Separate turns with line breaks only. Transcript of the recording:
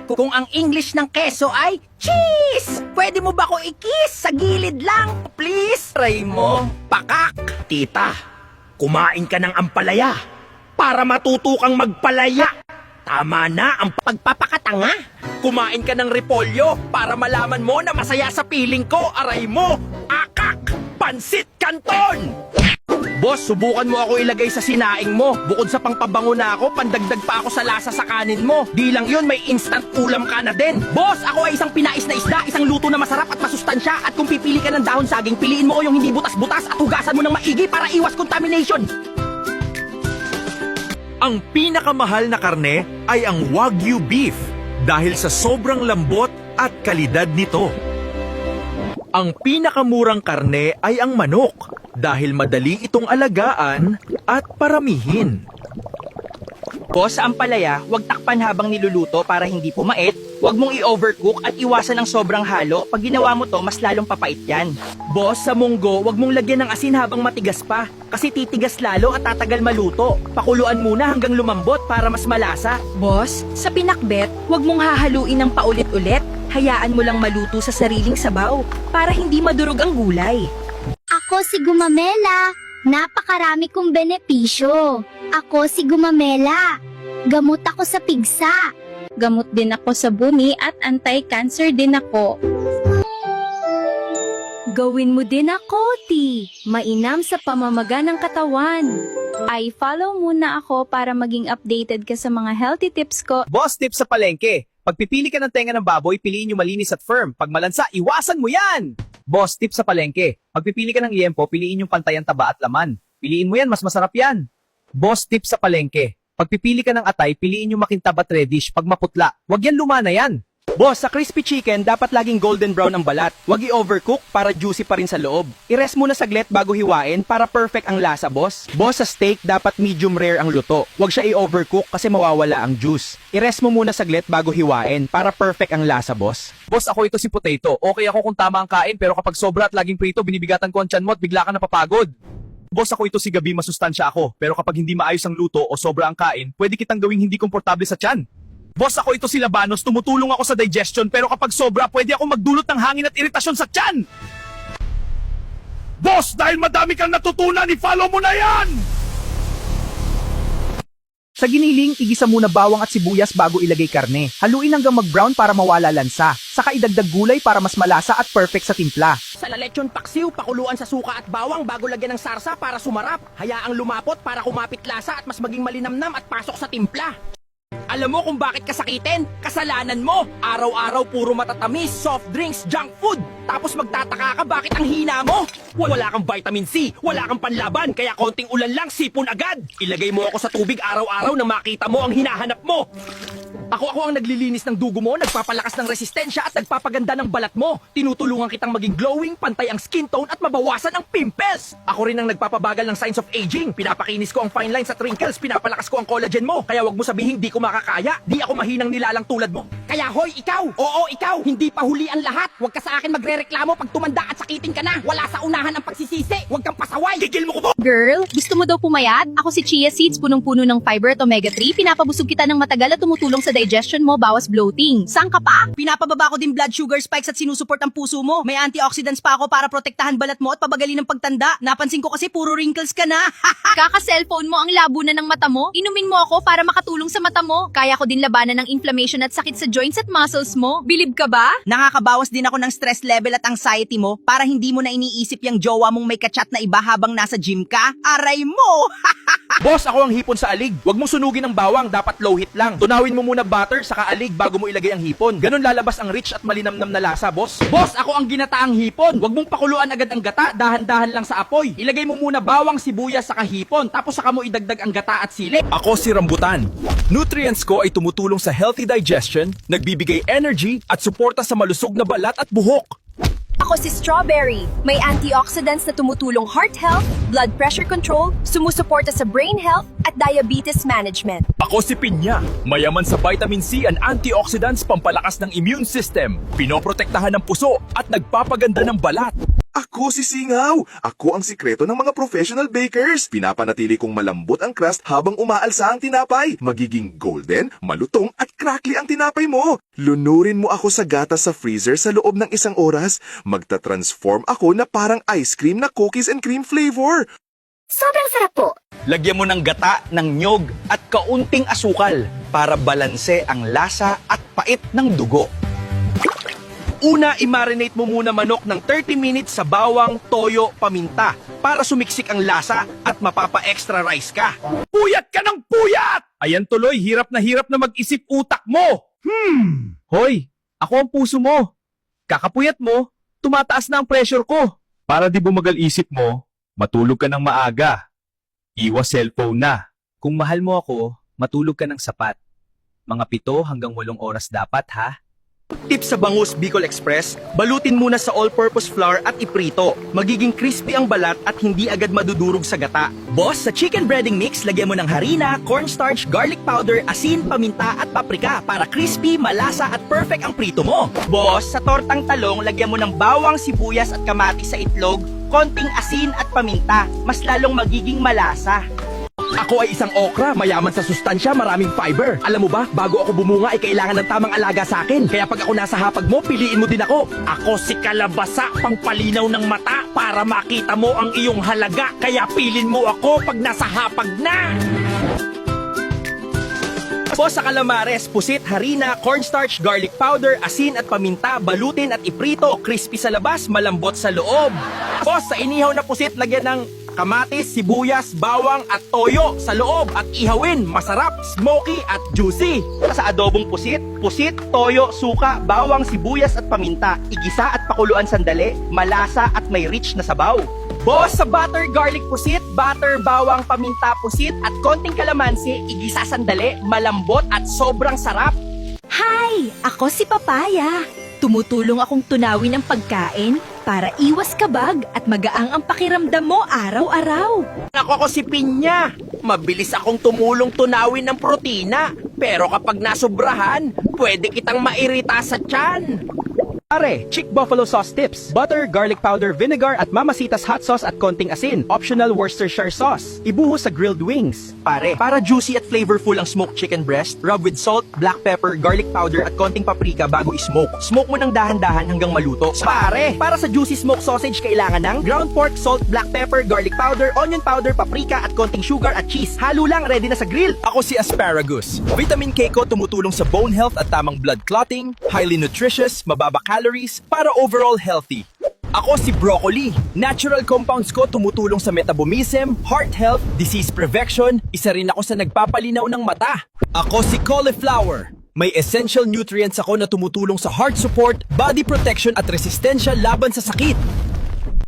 Kung ang English ng keso ay cheese, pwede mo ba ko i-kiss sa gilid lang, please? Try mo, pakak.
Tita, kumain ka ng ampalaya para matuto kang magpalaya. Tama na ang
Pagpapakatanga.
kumain ka ng repolyo para malaman mo na masaya sa piling ko. Aray mo, akak, pansit canton. Boss, subukan mo ako ilagay sa sinaing mo. Bukod sa pangpabango na ako, pandagdag pa ako sa lasa sa kanin mo. Di lang yun, may instant ulam ka na din.
Boss, ako ay isang pinais na isda, isang luto na masarap at masustansya. At kung pipili ka ng dahon saging, piliin mo ko yung hindi butas-butas at hugasan mo ng maigi para iwas contamination.
Ang pinakamahal na karne ay ang Wagyu beef dahil sa sobrang lambot at kalidad nito. Ang pinakamurang karne ay ang manok dahil madali itong alagaan at paramihin.
Boss, sa ampalaya, huwag takpan habang niluluto para hindi pumait. Huwag mong i-overcook at iwasan ng sobrang halo. Pag ginawa mo to, mas lalong papait yan. Boss, sa munggo, huwag mong lagyan ng asin habang matigas pa. Kasi titigas lalo at tatagal maluto. Pakuluan muna hanggang lumambot para mas malasa.
Boss, sa pinakbet, huwag mong hahaluin ng paulit-ulit. Hayaan mo lang maluto sa sariling sabaw para hindi madurog ang gulay.
Ako si Gumamela. Napakarami kong benepisyo. Ako si Gumamela. Gamot ako sa pigsa.
Gamot din ako sa buni at anti-cancer din ako. Gawin mo din ako, T. Mainam sa pamamaga ng katawan. Ay follow muna ako para maging updated ka sa mga healthy tips ko.
Boss tips sa palengke. Pag pipili ka ng tenga ng baboy, piliin yung malinis at firm. Pag malansa, iwasan mo yan! Boss tips sa palengke. Pag pipili ka ng liempo, piliin yung pantayang taba at laman. Piliin mo yan, mas masarap yan. Boss tips sa palengke. Pag pipili ka ng atay, piliin yung makintab at reddish. Pag maputla, wag yan lumana yan. Boss, sa crispy chicken, dapat laging golden brown ang balat. Huwag i-overcook para juicy pa rin sa loob. I-rest muna saglit bago hiwain para perfect ang lasa, boss. Boss, sa steak, dapat medium rare ang luto. Huwag siya i-overcook kasi mawawala ang juice. I-rest mo muna saglit bago hiwain para perfect ang lasa, boss. Boss, ako ito si Potato. Okay ako kung tama ang kain pero kapag sobra at laging prito, binibigatan ko ang tiyan mo at bigla ka napapagod. Boss, ako ito si Gabi, masustansya ako. Pero kapag hindi maayos ang luto o sobra ang kain, pwede kitang gawing hindi komportable sa tiyan. Boss, ako ito si Labanos, tumutulong ako sa digestion pero kapag sobra, pwede ako magdulot ng hangin at iritasyon sa tiyan!
Boss, dahil madami kang natutunan, i-follow mo na yan!
Sa giniling, igisa muna bawang at sibuyas bago ilagay karne. Haluin hanggang mag-brown para mawala lansa. Saka idagdag gulay para mas malasa at perfect sa timpla.
Sa lalechon paksiw, pakuluan sa suka at bawang bago lagyan ng sarsa para sumarap. Hayaang lumapot para kumapit lasa at mas maging malinamnam at pasok sa timpla. Alam mo kung bakit kasakitin? Kasalanan mo! Araw-araw puro matatamis, soft drinks, junk food! Tapos magtataka ka bakit ang hina mo? Wala kang vitamin C, wala kang panlaban, kaya konting ulan lang, sipon agad! Ilagay mo ako sa tubig araw-araw na makita mo ang hinahanap mo! Ako ang naglilinis ng dugo mo, nagpapalakas ng resistensya at nagpapaganda ng balat mo. Tinutulungan kitang maging glowing, pantay ang skin tone at mabawasan ang pimples. Ako rin ang nagpapabagal ng signs of aging. Pinapakinis ko ang fine lines at wrinkles, pinapalakas ko ang collagen mo. Kaya wag mo sabihin di ko makakaya, di ako mahinang nilalang tulad mo. Kaya hoy, ikaw! Oo, ikaw! Hindi pa huli ang lahat! Huwag ka sa akin magrereklamo pag tumanda at sakitin ka na! Wala sa unahan ang pagsisisi! Huwag kang pasaway!
Tigil mo ko po!
Girl, gusto mo daw pumayat? Ako si Chia Seeds, punong-puno ng fiber at omega-3. Pinapabusog kita ng matagal at tumutulong sa digestion mo, bawas bloating. Saan ka pa?
Pinapababa ko din blood sugar spikes at sinusuport ang puso mo. May antioxidants pa ako para protektahan balat mo at pabagalin ng pagtanda. Napansin ko kasi puro wrinkles ka na.
Kaka-cellphone mo ang labo na ng mata mo. Inumin mo ako para makatulong sa mata mo. Kaya ko din labanan ng inflammation at sakit sa joints at muscles mo. Bilib ka ba?
Nakakabawas din ako ng stress level at anxiety mo para hindi mo na iniisip yung jowa mong may kachat na iba habang nasa gym ka. Aray mo!
Boss, ako ang hipon sa alig. Huwag mong sunugin ang bawang, dapat low heat lang. Tunawin mo muna butter saka alig bago mo ilagay ang hipon. Ganon lalabas ang rich at malinamnam na lasa, boss.
Boss, ako ang ginataang hipon. Huwag mong pakuluan agad ang gata, dahan-dahan lang sa apoy. Ilagay mo muna bawang, sibuyas saka hipon, tapos saka mo idagdag ang gata at sili.
Ako si Rambutan. Nutrients ko ay tumutulong sa healthy digestion, nagbibigay energy at suporta sa malusog na balat at buhok.
Ako si Strawberry. May antioxidants na tumutulong heart health, blood pressure control, sumusuporta sa brain health, at diabetes management.
Ako si Pinya. Mayaman sa vitamin C and antioxidants pampalakas ng immune system, pinoprotektahan ng puso at nagpapaganda ng balat.
Ako si Singaw! Ako ang sikreto ng mga professional bakers. Pinapanatili kong malambot ang crust habang umaalsa ang tinapay. Magiging golden, malutong at crackly ang tinapay mo. Lunurin mo ako sa gatas sa freezer sa loob ng 1 oras. Magta-transform ako na parang ice cream na cookies and cream flavor.
Sobrang sarap po.
Lagyan mo ng gata, ng nyog at kaunting asukal para balanse ang lasa at pait ng dugo. Una, i-marinate mo muna manok ng 30 minutes sa bawang, toyo, paminta para sumiksik ang lasa at mapapa-extra rice ka.
Puyat ka ng puyat! Ayan tuloy, hirap na mag-isip utak mo. Hoy, ako ang puso mo. Kakapuyat mo, tumataas na ang pressure ko. Para di bumagal isip mo, matulog ka ng maaga. Iwas cellphone na. Kung mahal mo ako, matulog ka ng sapat. Mga 7 hanggang 8 oras dapat, ha?
Tip sa Bangus Bicol Express, balutin muna sa all-purpose flour at iprito. Magiging crispy ang balat at hindi agad madudurog sa gata. Boss, sa chicken breading mix, lagyan mo ng harina, cornstarch, garlic powder, asin, paminta at paprika para crispy, malasa at perfect ang prito mo. Boss, sa tortang talong, lagyan mo ng bawang, sibuyas at kamatis sa itlog, konting asin at paminta, mas lalong magiging malasa.
Ako ay isang okra, mayaman sa sustansya, maraming fiber. Alam mo ba, bago ako bumunga ay kailangan ng tamang alaga sa akin. Kaya pag ako nasa hapag mo, piliin mo din ako. Ako si Kalabasa, pangpalinaw ng mata para makita mo ang iyong halaga. Kaya pilin mo ako pag nasa hapag na.
Boss, sa calamares, pusit, harina, cornstarch, garlic powder, asin at paminta, balutin at iprito, crispy sa labas, malambot sa loob. Boss, sa inihaw na pusit, lagyan ng kamatis, sibuyas, bawang at toyo sa loob at ihawin, masarap, smoky at juicy. Sa adobong pusit, toyo, suka, bawang, sibuyas at paminta, igisa at pakuluan sandali, malasa at may rich na sabaw. Boss, sa butter garlic pusit, butter, bawang, paminta pusit at konting kalamansi, igisa sandali, malambot at sobrang sarap.
Hi! Ako si Papaya. Tumutulong akong tunawin ang pagkain para iwas kabag at magaang ang pakiramdam mo araw-araw.
Ako si Pinya. Mabilis akong tumulong tunawin ng protina. Pero kapag nasubrahan, pwede kitang mairita sa tiyan.
Pare, Chick Buffalo Sauce Tips. Butter, garlic powder, vinegar at Mamacita's hot sauce at konting asin. Optional Worcestershire sauce. Ibuhos sa grilled wings.
Pare, para juicy at flavorful ang smoked chicken breast, rub with salt, black pepper, garlic powder at konting paprika bago i-smoke. Smoke mo ng dahan-dahan hanggang maluto. Pare, para sa juicy smoked sausage, kailangan ng ground pork, salt, black pepper, garlic powder, onion powder, paprika at konting sugar at cheese. Halo lang, ready na sa grill.
Ako si Asparagus. Vitamin K ko tumutulong sa bone health at tamang blood clotting, highly nutritious, mababa calories, para overall healthy. Ako si Broccoli. Natural compounds ko tumutulong sa metabolism, heart health, disease prevention, isa rin ako sa nagpapalinaw ng mata. Ako si Cauliflower. May essential nutrients ako na tumutulong sa heart support, body protection at resistensya laban sa sakit.